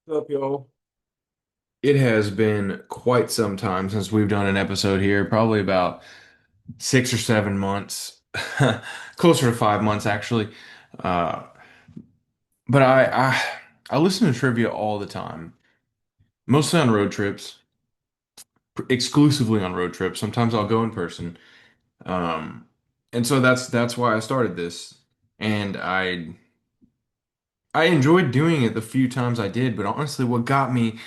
What's up, y'all? It has been quite some time since we've done an episode here, probably about 6 or 7 months, closer to 5 months actually. Uh, but I listen to trivia all the time, mostly on road trips, exclusively on road trips. Sometimes I'll go in person, um, and so that's why I started this, and I enjoyed doing it the few times I did. But honestly, what got me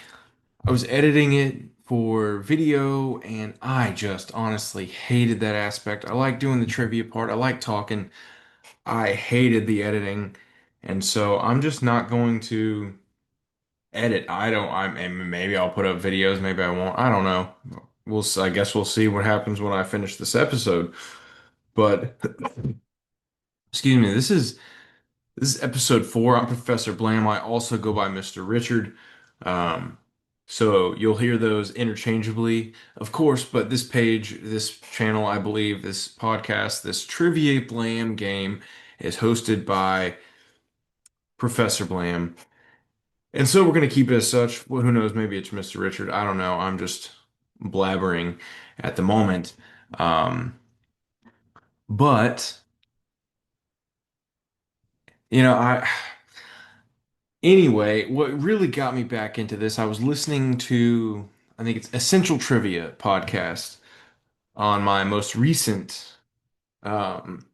I was editing it for video and I just honestly hated that aspect. I like doing the trivia part. I like talking. I hated the editing. And so I'm just not going to edit. And maybe I'll put up videos, maybe I won't. I don't know. I guess we'll see what happens when I finish this episode. But excuse me, this is episode 4. I'm Professor Blam. I also go by Mr. Richard. Um, so you'll hear those interchangeably, of course, but this page, this channel, I believe, this podcast, this Trivia Blam game is hosted by Professor Blam. And so we're going to keep it as such. Well, who knows? Maybe it's Mr. Richard. I don't know. I'm just blabbering at the moment. Um, but, I. Anyway, what really got me back into this, I was listening to, I think it's Essential Trivia podcast on my most recent, um,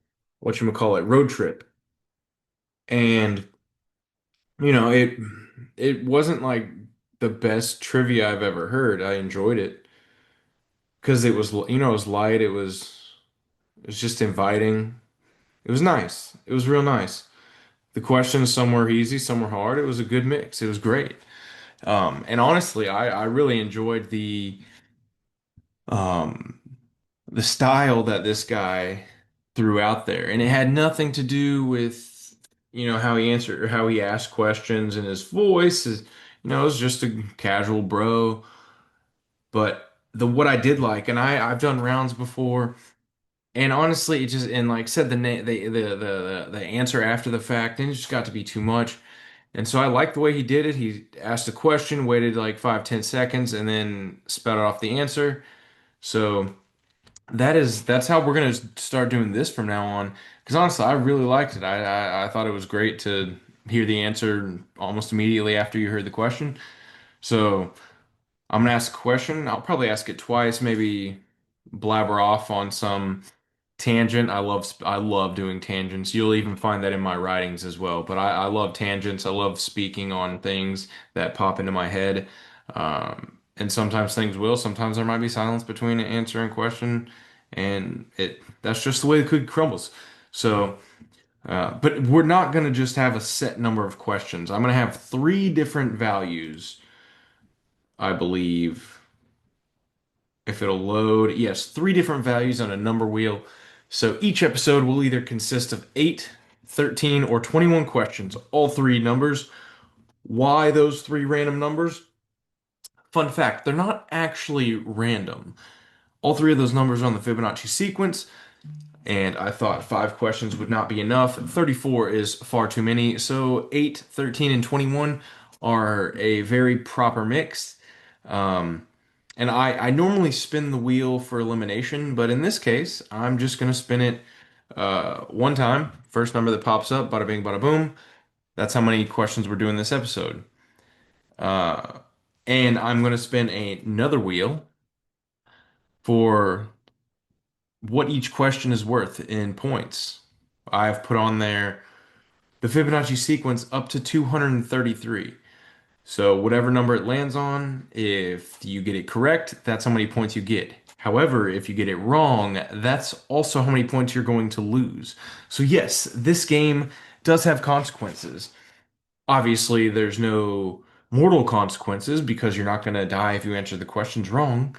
whatchamacallit, road trip. And, it wasn't like the best trivia I've ever heard. I enjoyed it because it was light. It was just inviting. It was nice. It was real nice. The questions, some were easy, some were hard. It was a good mix. It was great. And honestly, I really enjoyed um, the style that this guy threw out there, and it had nothing to do with how he answered or how he asked questions and his voice is it was just a casual bro. But the what I did like, and I've done rounds before, and honestly, it just and like said the name the answer after the fact, and it just got to be too much. And so I liked the way he did it. He asked a question, waited like 5, 10 seconds, and then spouted off the answer. So that's how we're gonna start doing this from now on. Because honestly, I really liked it. I thought it was great to hear the answer almost immediately after you heard the question. So I'm gonna ask a question. I'll probably ask it twice, maybe blabber off on some tangent. I love doing tangents. You'll even find that in my writings as well. But I love tangents. I love speaking on things that pop into my head. And sometimes things will. Sometimes there might be silence between an answer and question, and that's just the way the cookie crumbles. So, but we're not gonna just have a set number of questions. I'm gonna have three different values, I believe. If it'll load, yes, three different values on a number wheel. So each episode will either consist of 8, 13, or 21 questions, all three numbers. Why those three random numbers? Fun fact, they're not actually random. All three of those numbers are on the Fibonacci sequence, and I thought 5 questions would not be enough. 34 is far too many, so 8, 13, and 21 are a very proper mix. Um, and I normally spin the wheel for elimination, but in this case, I'm just going to spin it one time. First number that pops up, bada bing, bada boom. That's how many questions we're doing this episode. Uh, and I'm going to spin another wheel for what each question is worth in points. I've put on there the Fibonacci sequence up to 233. So whatever number it lands on, if you get it correct, that's how many points you get. However, if you get it wrong, that's also how many points you're going to lose. So yes, this game does have consequences. Obviously, there's no mortal consequences because you're not going to die if you answer the questions wrong,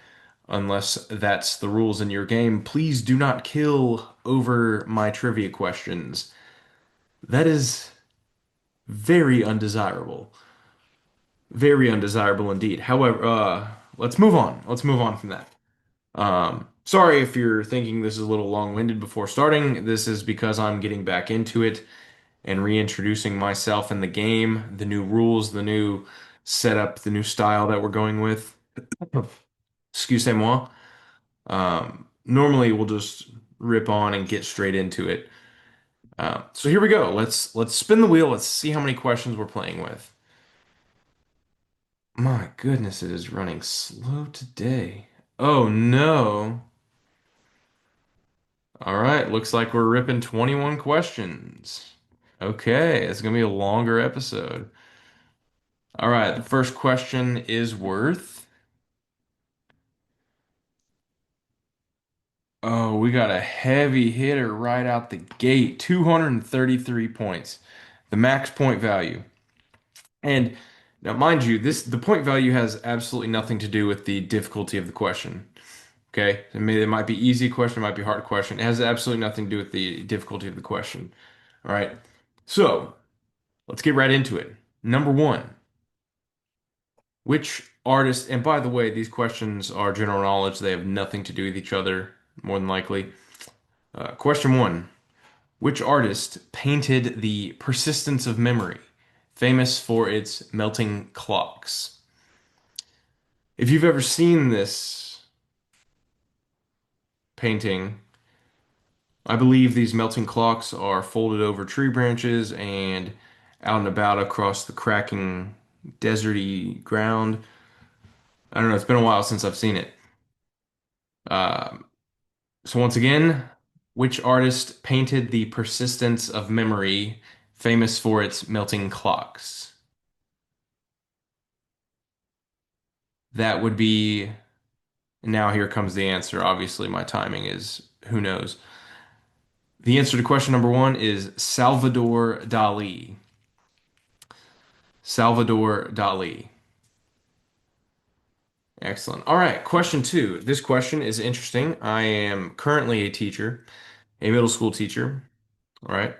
unless that's the rules in your game. Please do not kill over my trivia questions. That is very undesirable. Very undesirable indeed. However, let's move on. Let's move on from that. Sorry if you're thinking this is a little long-winded before starting. This is because I'm getting back into it and reintroducing myself in the game, the new rules, the new set up the new style that we're going with. Excusez-moi. Normally we'll just rip on and get straight into it. So here we go. Let's spin the wheel. Let's see how many questions we're playing with. My goodness, it is running slow today. Oh no. All right, looks like we're ripping 21 questions. Okay, it's gonna be a longer episode. All right, the first question is worth. Oh, we got a heavy hitter right out the gate, 233 points, the max point value. And now, mind you, the point value has absolutely nothing to do with the difficulty of the question. Okay, it might be easy question, it might be hard question. It has absolutely nothing to do with the difficulty of the question. All right, so let's get right into it. Number one, which artist? And by the way, these questions are general knowledge; they have nothing to do with each other, more than likely. Question one. Which artist painted the Persistence of Memory, famous for its melting clocks? If you've ever seen this painting, I believe these melting clocks are folded over tree branches and out and about across the cracking deserty ground. I don't know, it's been a while since I've seen it. Uh, so once again, which artist painted the Persistence of Memory, famous for its melting clocks? That would be, now here comes the answer. Obviously, my timing is who knows. The answer to question number one is Salvador Dali. Salvador Dali. Excellent. All right, question two. This question is interesting. I am currently a teacher, a middle school teacher. All right.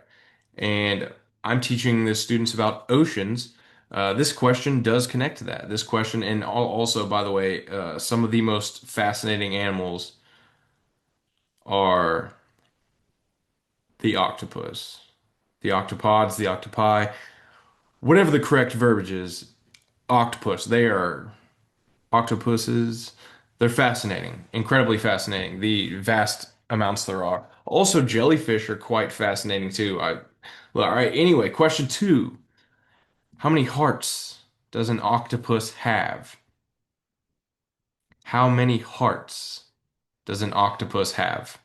And I'm teaching the students about oceans. This question does connect to that. This question, and also, by the way, some of the most fascinating animals are the octopus, the octopods, the octopi, whatever the correct verbiage is. Octopus. They are octopuses. They're fascinating, incredibly fascinating. The vast amounts there are. Also, jellyfish are quite fascinating too. Well, all right. Anyway, question two. How many hearts does an octopus have? How many hearts does an octopus have?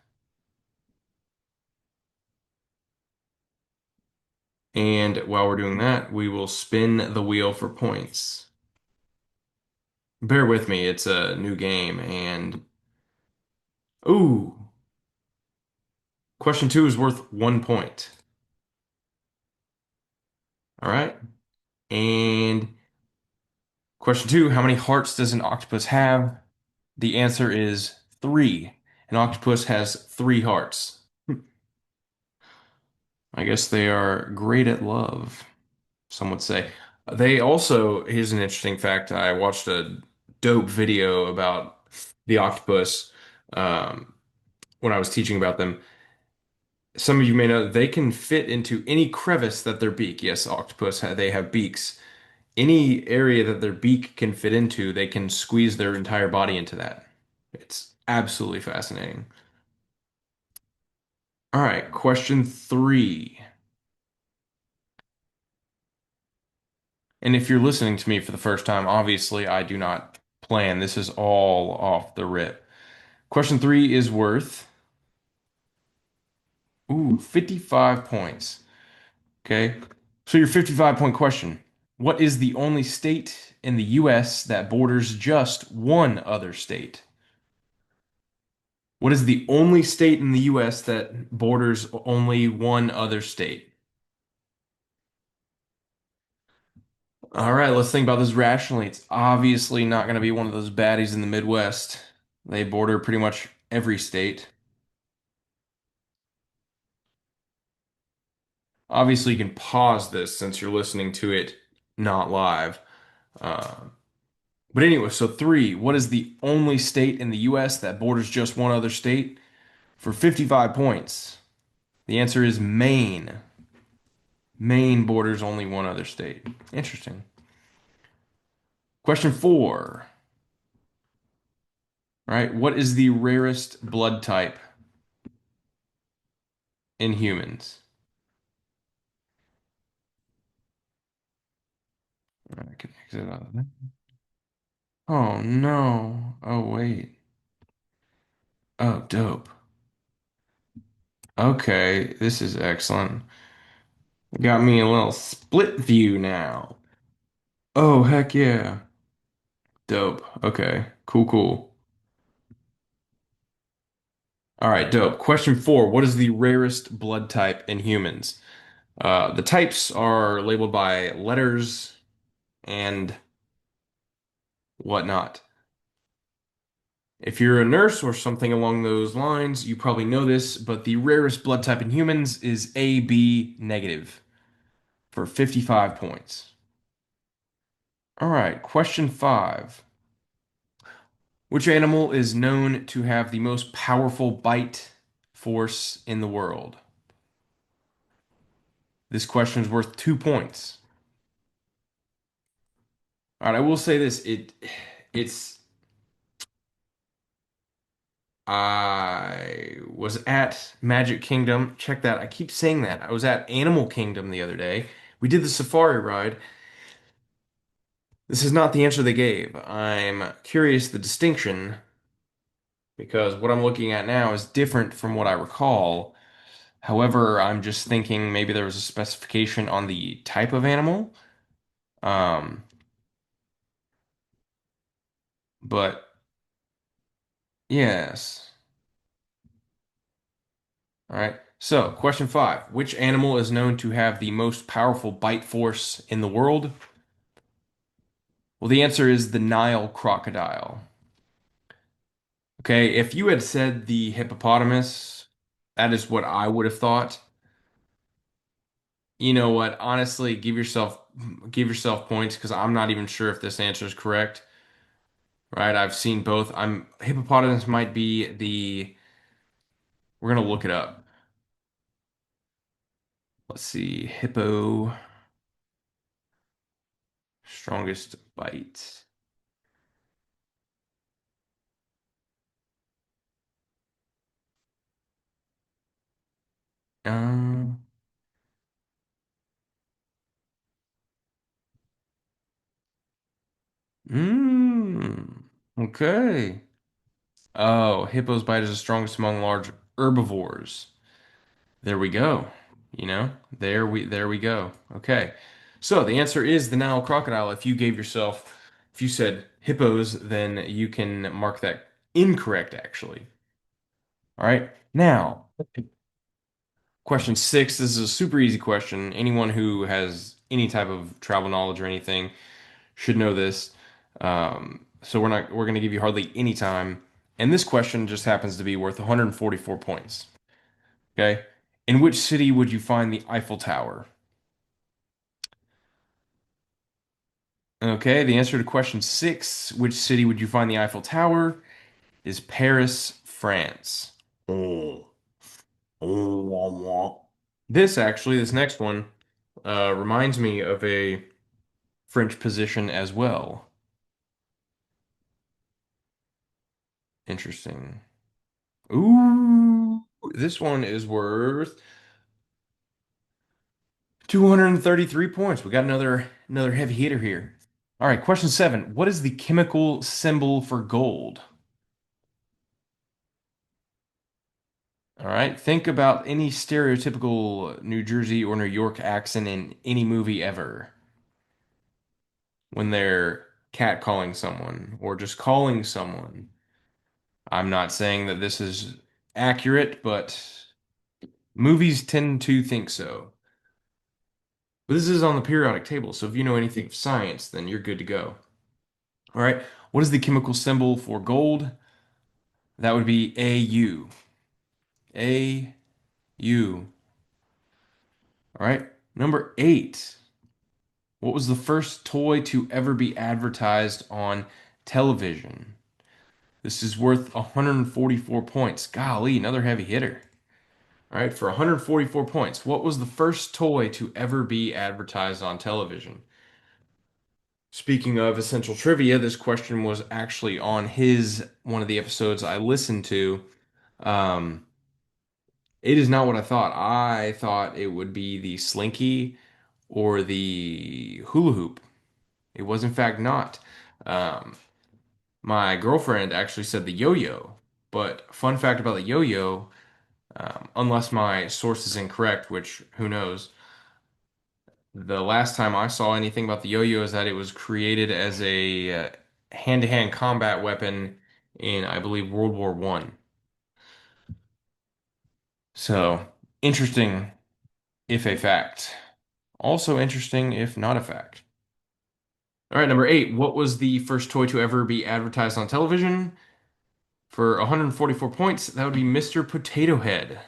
And while we're doing that, we will spin the wheel for points. Bear with me, it's a new game. And ooh, question two is worth 1 point. All right. And question two, how many hearts does an octopus have? The answer is three. An octopus has three hearts. I guess they are great at love, some would say. They also, here's an interesting fact. I watched a dope video about the octopus um, when I was teaching about them. Some of you may know they can fit into any crevice that their beak. Yes, octopus, they have beaks. Any area that their beak can fit into, they can squeeze their entire body into that. It's absolutely fascinating. All right, question three. And if you're listening to me for the first time, obviously I do not plan. This is all off the rip. Question three is worth, 55 points. Okay. So your 55 point question. What is the only state in the US that borders just one other state? What is the only state in the US that borders only one other state? All right, let's think about this rationally. It's obviously not going to be one of those baddies in the Midwest. They border pretty much every state. Obviously, you can pause this since you're listening to it not live. Uh, but anyway, so three, what is the only state in the US that borders just one other state? For 55 points, the answer is Maine. Maine borders only one other state. Interesting. Question four, right? What is the rarest blood type in humans? I can exit out of that. Oh no. Oh wait. Oh, dope. Okay, this is excellent. Got me a little split view now. Oh, heck yeah. Dope. Okay. Cool, cool. All right, dope. Question four. What is the rarest blood type in humans? The types are labeled by letters and whatnot. If you're a nurse or something along those lines, you probably know this, but the rarest blood type in humans is AB negative for 55 points. All right, question five. Which animal is known to have the most powerful bite force in the world? This question is worth 2 points. All right, I will say this. It's I was at Magic Kingdom. Check that. I keep saying that. I was at Animal Kingdom the other day. We did the safari ride. This is not the answer they gave. I'm curious the distinction because what I'm looking at now is different from what I recall. However, I'm just thinking maybe there was a specification on the type of animal. Um, but yes. All right. So, question five. Which animal is known to have the most powerful bite force in the world? Well, the answer is the Nile crocodile. Okay, if you had said the hippopotamus, that is what I would have thought. You know what? Honestly, give yourself points because I'm not even sure if this answer is correct. Right? I've seen both. I'm hippopotamus might be the we're gonna look it up. Let's see. Hippo strongest bite. Um, mm, okay. Oh, hippo's bite is the strongest among large herbivores. There we go. There we go. Okay. So the answer is the Nile crocodile. If you said hippos, then you can mark that incorrect actually. All right. Now, question six. This is a super easy question. Anyone who has any type of travel knowledge or anything should know this. So we're going to give you hardly any time. And this question just happens to be worth 144 points. Okay. In which city would you find the Eiffel Tower? Okay, the answer to question six, which city would you find the Eiffel Tower, is Paris, France. Oh. Oh, wah, wah. This next one, reminds me of a French position as well. Interesting. Ooh, this one is worth 233 points. We got another heavy hitter here. All right, question seven. What is the chemical symbol for gold? All right, think about any stereotypical New Jersey or New York accent in any movie ever when they're catcalling someone or just calling someone. I'm not saying that this is accurate, but movies tend to think so. But this is on the periodic table, so if you know anything of science, then you're good to go. All right, what is the chemical symbol for gold? That would be AU. AU. All right, number eight. What was the first toy to ever be advertised on television? This is worth 144 points. Golly, another heavy hitter. All right, for 144 points, what was the first toy to ever be advertised on television? speaking of essential trivia, this question was actually on his one of the episodes I listened to. Um, it is not what I thought. I thought it would be the slinky or the hula hoop. It was in fact not. Um, my girlfriend actually said the yo-yo. But fun fact about the yo-yo, unless my source is incorrect, which who knows, the last time I saw anything about the yo-yo is that it was created as a hand-to-hand combat weapon in, I believe, World War One. So interesting if a fact. Also interesting if not a fact. All right, number eight. What was the first toy to ever be advertised on television? For 144 points, that would be Mr. Potato Head.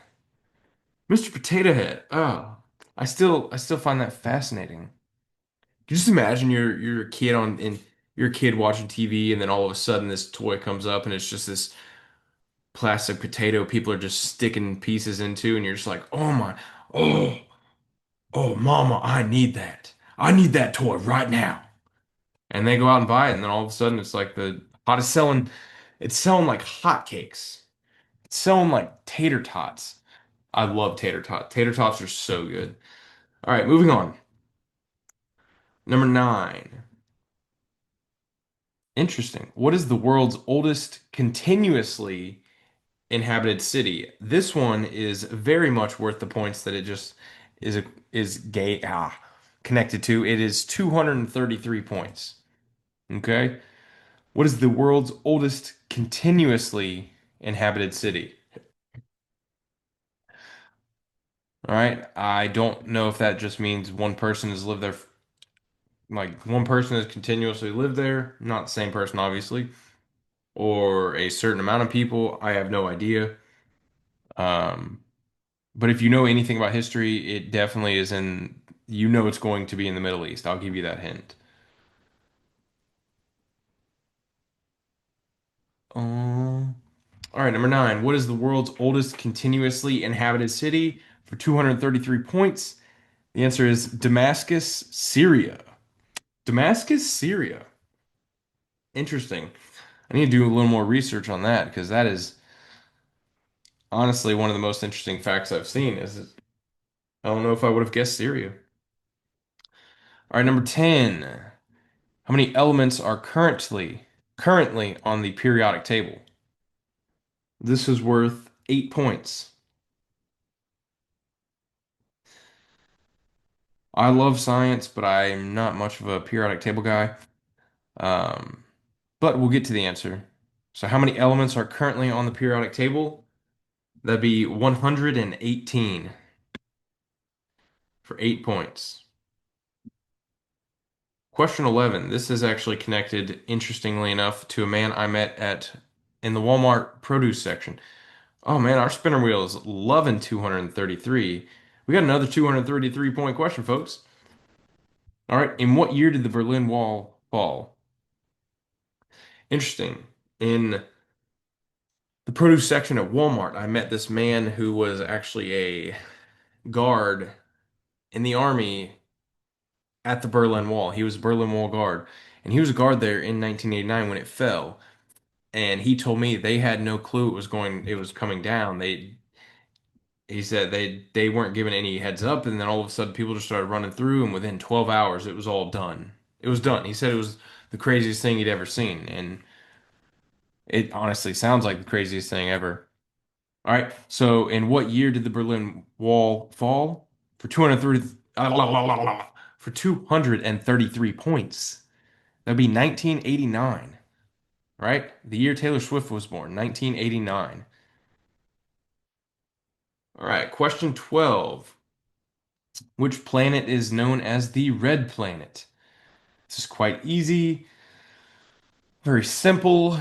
Mr. Potato Head. Oh, I still find that fascinating. Can you just imagine you're a kid on and you're a kid watching TV and then all of a sudden this toy comes up and it's just this plastic potato people are just sticking pieces into and you're just like, "Oh my. Oh, oh mama, I need that. I need that toy right now." And they go out and buy it and then all of a sudden it's like the hottest selling it's selling like hotcakes. It's selling like tater tots. I love tater tots. Tater tots are so good. All right, moving on. Number nine. Interesting. What is the world's oldest continuously inhabited city? This one is very much worth the points that it just is gay connected to. It is 233 points. Okay. What is the world's oldest continuously inhabited city? All right. I don't know if that just means one person has lived there, like one person has continuously lived there, not the same person, obviously, or a certain amount of people. I have no idea. Um, but if you know anything about history, it definitely is in, you know, it's going to be in the Middle East. I'll give you that hint. Um, all right, number nine. What is the world's oldest continuously inhabited city for 233 points? The answer is Damascus, Syria. Damascus, Syria. Interesting. I need to do a little more research on that because that is honestly one of the most interesting facts I've seen. I don't know if I would have guessed Syria. All right, number 10. How many elements are currently on the periodic table? This is worth 8 points. I love science, but I'm not much of a periodic table guy. Um, but we'll get to the answer. So how many elements are currently on the periodic table? That'd be 118 for 8 points. Question 11. This is actually connected, interestingly enough, to a man I met at in the Walmart produce section. Oh man, our spinner wheel is loving 233. We got another 233 point question, folks. All right, in what year did the Berlin Wall fall? Interesting. In the produce section at Walmart, I met this man who was actually a guard in the army at the Berlin Wall. He was a Berlin Wall guard, and he was a guard there in 1989 when it fell. And he told me they had no clue it was coming down. He said they weren't given any heads up, and then all of a sudden people just started running through, and within 12 hours it was all done. It was done. He said it was the craziest thing he'd ever seen, and it honestly sounds like the craziest thing ever. All right, so in what year did the Berlin Wall fall? For 230 for 233 points. That'd be 1989, right? The year Taylor Swift was born, 1989. All right, question 12. Which planet is known as the red planet? This is quite easy, very simple.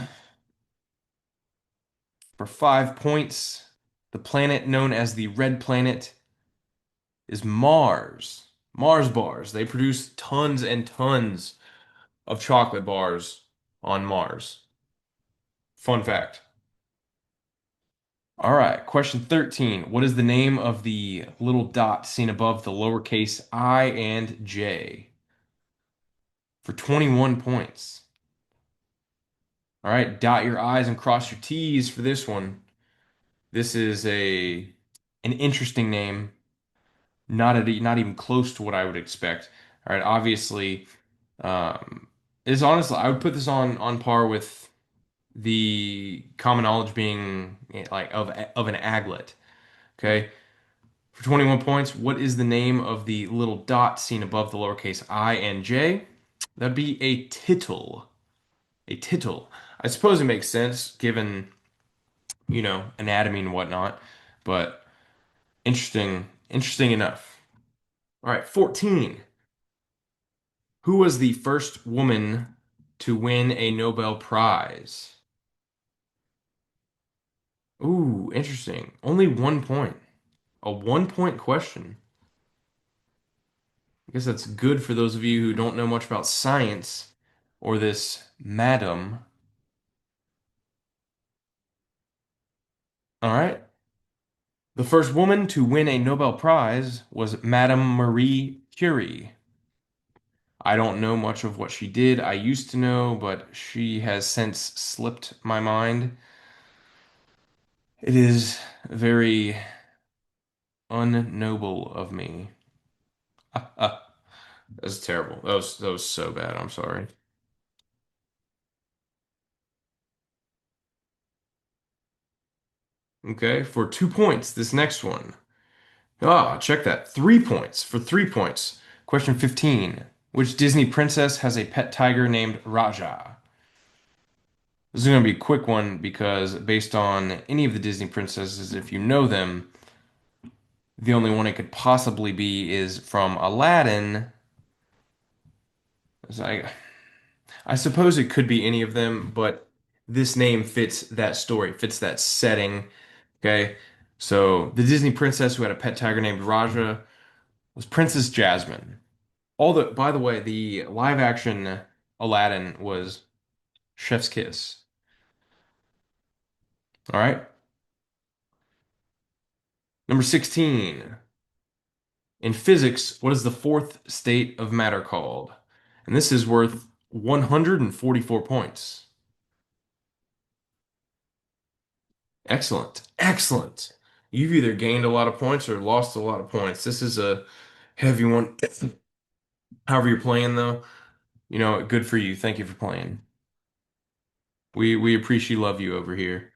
For 5 points, the planet known as the red planet is Mars. Mars bars. They produce tons and tons of chocolate bars on Mars. Fun fact. All right, question 13. What is the name of the little dot seen above the lowercase I and J? for 21 points. All right, dot your I's and cross your T's for this one. This is a an interesting name, not even close to what I would expect. All right, obviously, um, is honestly I would put this on par with the common knowledge being like of an aglet. Okay, for 21 points, what is the name of the little dot seen above the lowercase I and J? That'd be a tittle. A tittle. I suppose it makes sense given, anatomy and whatnot, but interesting enough. All right, 14. Who was the first woman to win a Nobel Prize? Ooh, interesting. Only 1 point. A 1 point question. I guess that's good for those of you who don't know much about science or this madam. All right. The first woman to win a Nobel Prize was Madame Marie Curie. I don't know much of what she did. I used to know, but she has since slipped my mind. It is very unnoble of me. That's terrible. That was so bad. I'm sorry. Okay, for 2 points, this next one. Ah, check that. 3 points for 3 points. Question 15. Which Disney princess has a pet tiger named Raja? This is going to be a quick one because based on any of the Disney princesses, if you know them, the only one it could possibly be is from Aladdin. So I suppose it could be any of them, but this name fits that story, fits that setting. Okay. So the Disney princess who had a pet tiger named Raja was Princess Jasmine. By the way, the live action Aladdin was Chef's Kiss. All right. Number 16. In physics, what is the fourth state of matter called? And this is worth 144 points. Excellent. Excellent. You've either gained a lot of points or lost a lot of points. This is a heavy one. However you're playing though, good for you. Thank you for playing. We appreciate love you over here.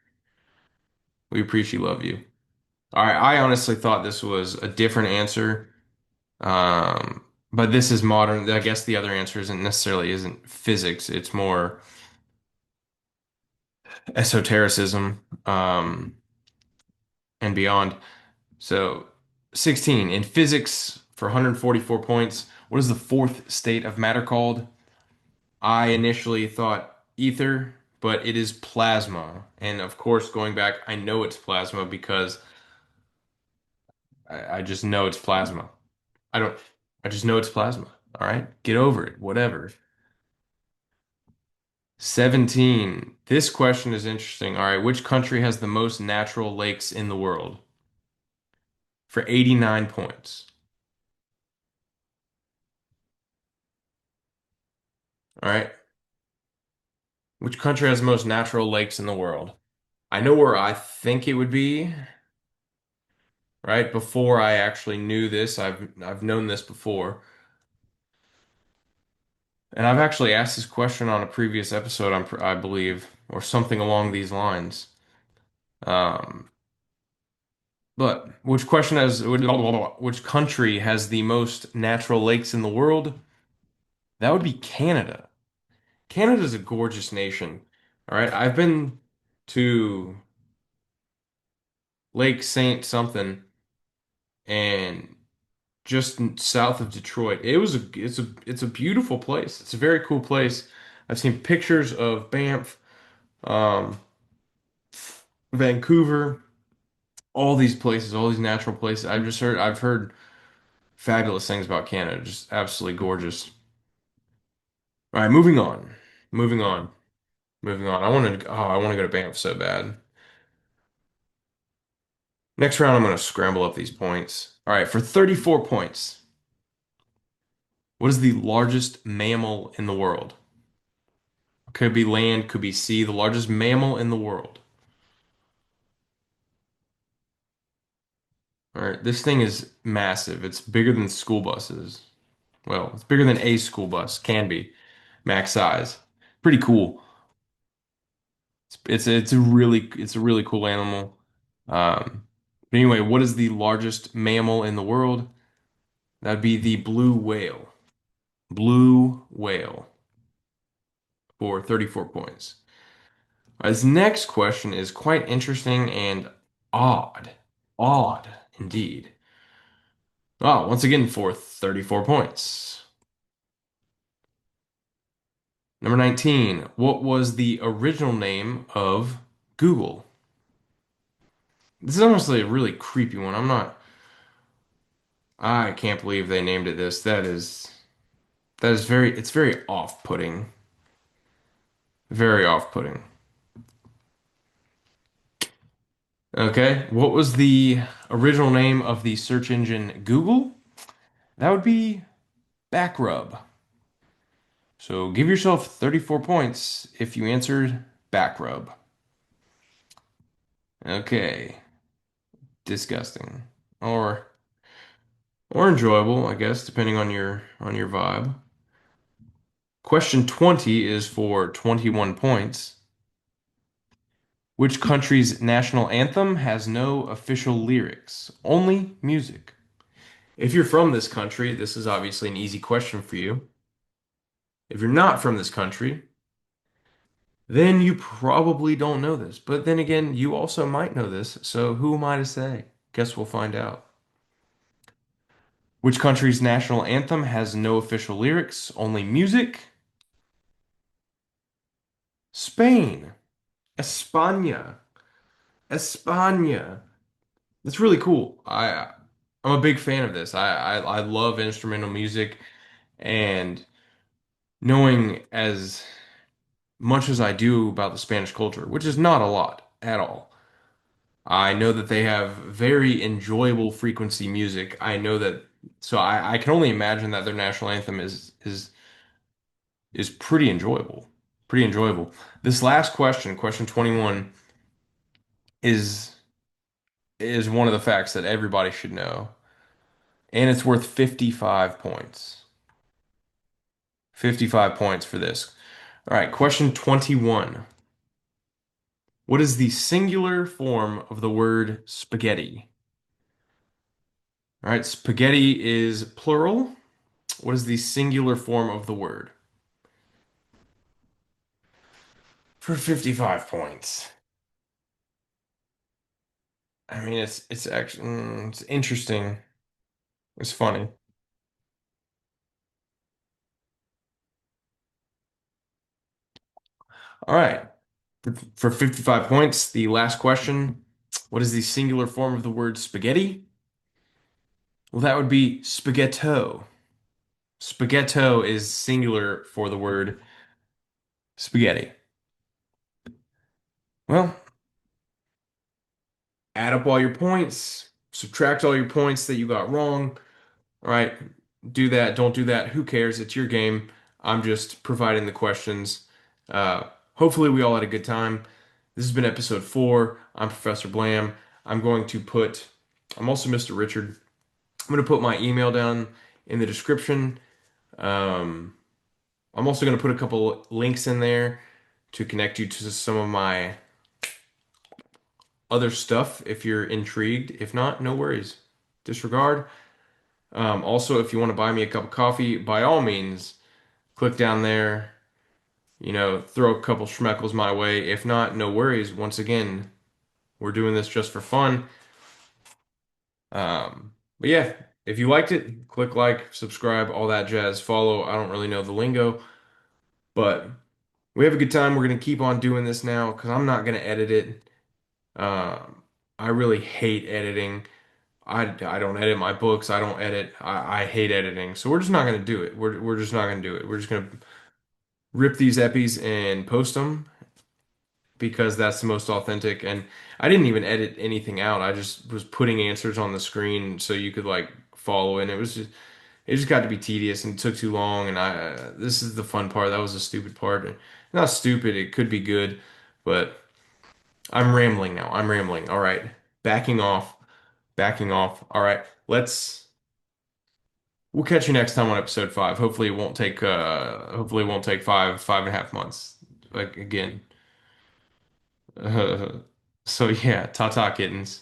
We appreciate love you. All right, I honestly thought this was a different answer. But this is modern. I guess the other answer isn't physics. It's more esotericism, and beyond. So 16 in physics for 144 points. What is the fourth state of matter called? I initially thought ether, but it is plasma. And of course, going back, I know it's plasma because I just know it's plasma. I don't, I just know it's plasma. All right, get over it, whatever. 17. This question is interesting. All right, which country has the most natural lakes in the world? For 89 points. All right, which country has the most natural lakes in the world? I know where I think it would be, right? Before I actually knew this, I've known this before. And I've actually asked this question on a previous episode, I believe, or something along these lines. Um, but which country has the most natural lakes in the world? That would be Canada. Canada's a gorgeous nation. All right, I've been to Lake Saint something and just south of Detroit. It's a beautiful place. It's a very cool place. I've seen pictures of Banff, um, Vancouver, all these places, all these natural places. I've heard fabulous things about Canada. Just absolutely gorgeous. All right, moving on. Moving on. Moving on. I want to go to Banff so bad. Next round, I'm going to scramble up these points. All right, for 34 points. What is the largest mammal in the world? Could be land, could be sea. The largest mammal in the world. All right, this thing is massive. It's bigger than school buses. Well, it's bigger than a school bus, can be, max size. Pretty cool. It's a really cool animal. But anyway, what is the largest mammal in the world? That'd be the blue whale. Blue whale for 34 points. This next question is quite interesting and odd. Odd indeed. Oh, once again for 34 points. Number 19. What was the original name of Google? This is honestly a really creepy one. I can't believe they named it this. It's very off-putting. Very off-putting. Okay, what was the original name of the search engine Google? That would be Backrub. So give yourself 34 points if you answered Backrub. Okay, disgusting. Or or enjoyable, I guess, depending on your vibe. Question 20 is for 21 points. Which country's national anthem has no official lyrics, only music? If you're from this country, this is obviously an easy question for you. If you're not from this country, then you probably don't know this. But then again, you also might know this, so who am I to say? Guess we'll find out. Which country's national anthem has no official lyrics, only music? Spain. España. España. That's really cool. I'm a big fan of this. I love instrumental music and knowing as much as I do about the Spanish culture, which is not a lot at all. I know that they have very enjoyable frequency music. I know that, so I can only imagine that their national anthem is pretty enjoyable. Pretty enjoyable. This last question, question 21, is is one of the facts that everybody should know, and it's worth 55 points. 55 points for this. All right, question 21. What is the singular form of the word spaghetti? All right, spaghetti is plural. What is the singular form of the word? For 55 points. I mean, it's actually it's interesting. It's funny. All right. For 55 points, the last question. What is the singular form of the word spaghetti? Well, that would be spaghetto. Spaghetto is singular for the word spaghetti. Well, add up all your points, subtract all your points that you got wrong. All right, do that, don't do that. Who cares? It's your game. I'm just providing the questions. Hopefully, we all had a good time. This has been episode 4. I'm Professor Blam. I'm going to put, I'm also Mr. Richard. I'm going to put my email down in the description. Um, I'm also going to put a couple links in there to connect you to some of my other stuff if you're intrigued. If not, no worries. Disregard. Also, if you want to buy me a cup of coffee, by all means, click down there, throw a couple schmeckles my way. If not, no worries. Once again, we're doing this just for fun. But yeah, if you liked it, click like, subscribe, all that jazz. Follow. I don't really know the lingo, but we have a good time. We're gonna keep on doing this now because I'm not gonna edit it. I really hate editing. I don't edit my books. I don't edit. I hate editing. So we're just not gonna do it. We're just not gonna do it. We're just gonna rip these epis and post them because that's the most authentic. And I didn't even edit anything out. I just was putting answers on the screen so you could like follow, and it just got to be tedious and it took too long. And this is the fun part. That was the stupid part. Not stupid. It could be good, but I'm rambling now. I'm rambling. All right, backing off. Backing off. All right, we'll catch you next time on episode 5. Hopefully it won't take 5.5 months. Like again. So yeah, ta-ta kittens.